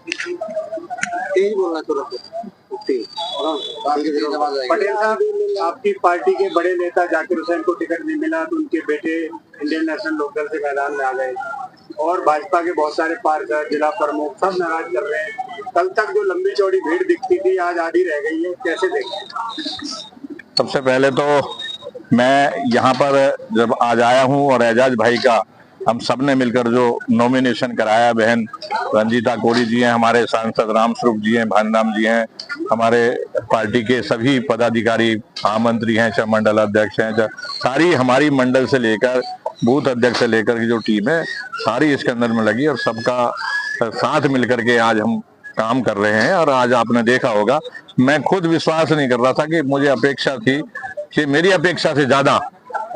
तेज बोलना थोड़ा पटेल साहब, आपकी पार्टी के बड़े नेता जाकिर हुसैन को टिकट नहीं मिला तो उनके बेटे इंडियन नेशनल लोकदल से मैदान में आ गए और भाजपा के बहुत सारे पार्षद, जिला प्रमुख सब नाराज कर रहे हैं। कल तक जो लंबी चौड़ी भीड़ दिखती थी आज आधी रह गई है, कैसे देखते? सबसे पहले तो मैं यहाँ पर जब आज आया हूँ और एजाज भाई का हम सब ने मिलकर जो नॉमिनेशन कराया, बहन रंजीता कोड़ी जी हैं, हमारे सांसद रामस्वरूप जी हैं, भानराम जी हैं, हमारे पार्टी के सभी पदाधिकारी, महामंत्री हैं, चाहे मंडल अध्यक्ष हैं, चाहे सारी हमारी मंडल से लेकर बूथ अध्यक्ष से लेकर की जो टीम है सारी इसके अंदर में लगी और सबका साथ मिलकर के आज हम काम कर रहे हैं। और आज आपने देखा होगा, मैं खुद विश्वास नहीं कर रहा था कि मुझे अपेक्षा थी कि मेरी अपेक्षा से ज्यादा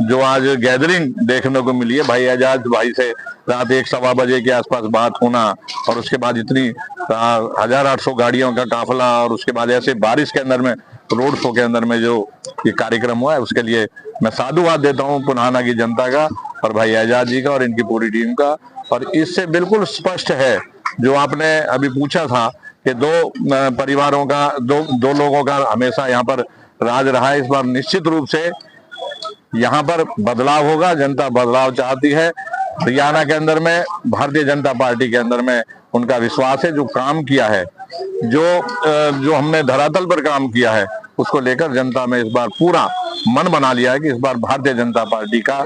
जो आज गैदरिंग देखने को मिली है भाई एजाज भाई से रात 1-1:15 बजे के आसपास बात होना और उसके बाद इतनी 1800 गाड़ियों का काफिला और उसके बाद ऐसे बारिश के अंदर में रोड शो के अंदर में जो ये कार्यक्रम हुआ है उसके लिए मैं साधुवाद देता हूँ पुनाना की जनता का और भाई एजाज जी का और इनकी पूरी टीम का। और इससे बिल्कुल स्पष्ट है जो आपने अभी पूछा था कि दो परिवारों का दो लोगों का हमेशा यहाँ पर राज रहा है। इस बार निश्चित रूप से यहाँ पर बदलाव होगा, जनता बदलाव चाहती है। हरियाणा के अंदर में भारतीय जनता पार्टी के अंदर में उनका विश्वास है, जो काम किया है, जो हमने धरातल पर काम किया है उसको लेकर जनता में इस बार पूरा मन बना लिया है कि इस बार भारतीय जनता पार्टी का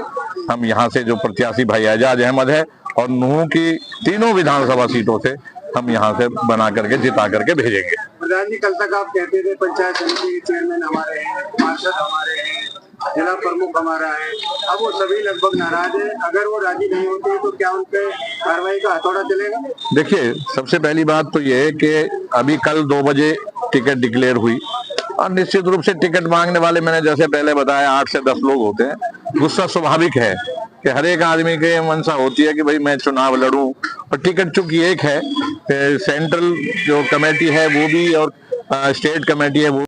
हम यहाँ से जो प्रत्याशी भाई एजाज अहमद है और नूह की तीनों विधानसभा सीटों से हम यहाँ से बना करके जिता करके भेजेंगे। प्रधान जी, कल तक आप कहते थे पंचायत समिति के चेयरमैन हमारे हैं, पार्षद हमारे हैं, जिला प्रमुख हमारा है, अब वो सभी लगभग नाराज है। अगर वो राजी नहीं होते तो क्या उन पे कार्रवाई का हथौड़ा चलेगा? देखिए, सबसे पहली बात तो ये है कि अभी कल 2 बजे टिकट डिक्लेयर हुई और निश्चित रूप से टिकट मांगने वाले मैंने जैसे पहले बताया 8 से 10 लोग होते हैं। गुस्सा स्वाभाविक है कि हर एक आदमी के मंशा होती है कि भाई मैं चुनाव लड़ूं, और टिकट चूंकि एक है, सेंट्रल जो कमेटी है वो भी और स्टेट कमेटी है वो।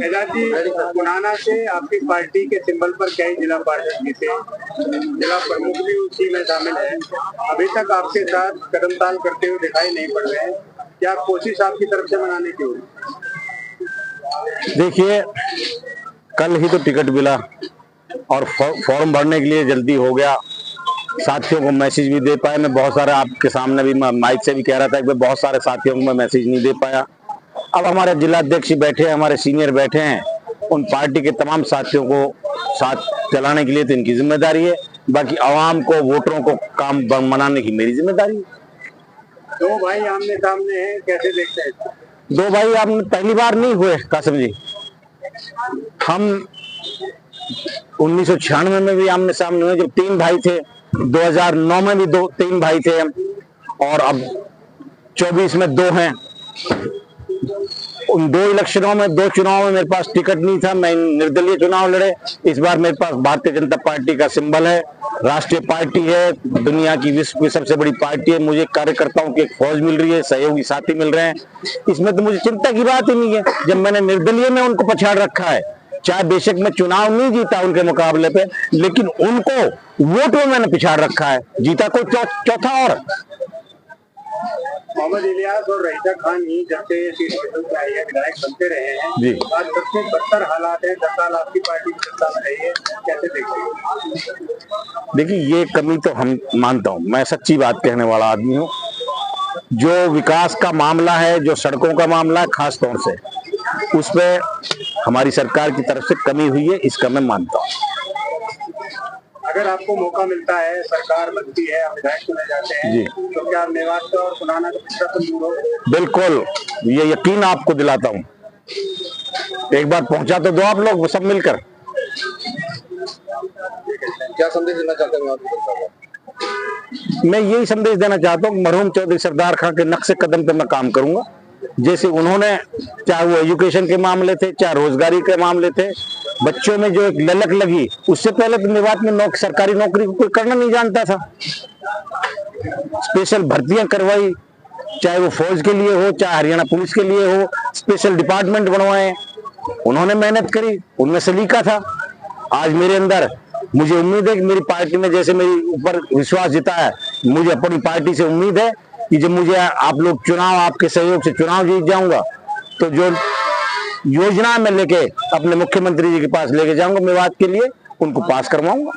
एजाज जी, पुनाना से आपकी पार्टी के सिंबल पर कई जिला पार्षद जीते, जिला प्रमुख भी उसी में शामिल है, अभी तक आपके साथ कदमताल करते हुए दिखाई नहीं पड़ रहे हैं। क्या कोशिश आपकी तरफ से मनाने की होगी? देखिए, कल ही तो टिकट मिला और फॉर्म भरने के लिए जल्दी हो गया, साथियों को मैसेज भी दे पाया। मैं बहुत सारे आपके सामने भी माइक से भी कह रहा था कि बहुत सारे साथियों को मैं मैसेज नहीं दे पाया। अब हमारे जिला अध्यक्ष बैठे हैं, हमारे सीनियर बैठे हैं, उन पार्टी के तमाम साथियों को साथ चलाने के लिए तो इनकी जिम्मेदारी है, बाकी आवाम को, वोटरों को काम मनाने की मेरी जिम्मेदारी है। दो भाई आमने सामने हैं, कैसे देखते हैं? दो भाई आमने पहली बार नहीं हुए कासिम जी, हम 1996 में भी आमने सामने हुए जब 3 भाई थे, 2009 में भी 3 भाई थे हम, और अब 24 में 2 हैं। उन 2 इलेक्शनों में, 2 चुनाव में मेरे पास टिकट नहीं था, मैं निर्दलीय चुनाव लड़े। इस बार मेरे पास भारतीय जनता पार्टी का सिंबल है, राष्ट्रीय पार्टी है, दुनिया की विश्व की सबसे बड़ी पार्टी है। मुझे कार्यकर्ताओं की एक फौज मिल रही है, सहयोगी साथी मिल रहे हैं, इसमें तो मुझे चिंता की बात ही नहीं है। जब मैंने निर्दलीय में उनको पछाड़ रखा है, चाहे बेशक मैं चुनाव नहीं जीता उनके मुकाबले पे, लेकिन उनको वोट में मैंने पिछाड़ रखा है, जीता कोई चौथा। और मोहम्मद इलियास और रहीदा खान ही जब से सीट विधायक बनते रहे हैं जी, आज सबसे बदतर हालात है। 10 साल आपकी पार्टी की सत्ता में रही है, कैसे देखते हैं? देखिए, ये कमी तो हम मानता हूँ, मैं सच्ची बात कहने वाला आदमी हूँ। जो विकास का मामला है, जो सड़कों का मामला है, खास तौर से उस पे हमारी सरकार की तरफ से कमी हुई है, इसका मैं मानता हूँ। अगर आपको मौका मिलता है, सरकार बनती है, आप विधायक चुने जाते हैं जी, तो क्या मेवात और पुनाना का पिछड़ापन दूर होगा? बिल्कुल, ये यकीन आपको दिलाता हूँ। एक बार पहुंचा तो दो आप लोग सब मिलकर। क्या संदेश देना चाहते हैं? मैं यही संदेश देना चाहता हूँ, मरहूम चौधरी सरदार खान के नक्शे कदम पे मैं काम करूंगा। जैसे उन्होंने, चाहे वो एजुकेशन के मामले थे, चाहे रोजगारी के मामले थे, बच्चों में जो एक ललक लगी, उससे पहले तो मेवात में सरकारी नौकरी को कोई करना नहीं जानता था। स्पेशल भर्तियां करवाई, चाहे वो फौज के लिए हो, चाहे हरियाणा पुलिस के लिए हो, स्पेशल डिपार्टमेंट बनवाए, उन्होंने मेहनत करी, उनमें सलीका था। आज मेरे अंदर, मुझे उम्मीद है कि मेरी पार्टी ने जैसे मेरी ऊपर विश्वास जताया मुझे अपनी पार्टी से उम्मीद है कि जब मुझे आप लोग चुनाव, आपके सहयोग से चुनाव जीत जाऊंगा, तो जो योजना मैं लेके अपने मुख्यमंत्री जी के पास लेके जाऊंगा मेवात के लिए, उनको पास करवाऊंगा।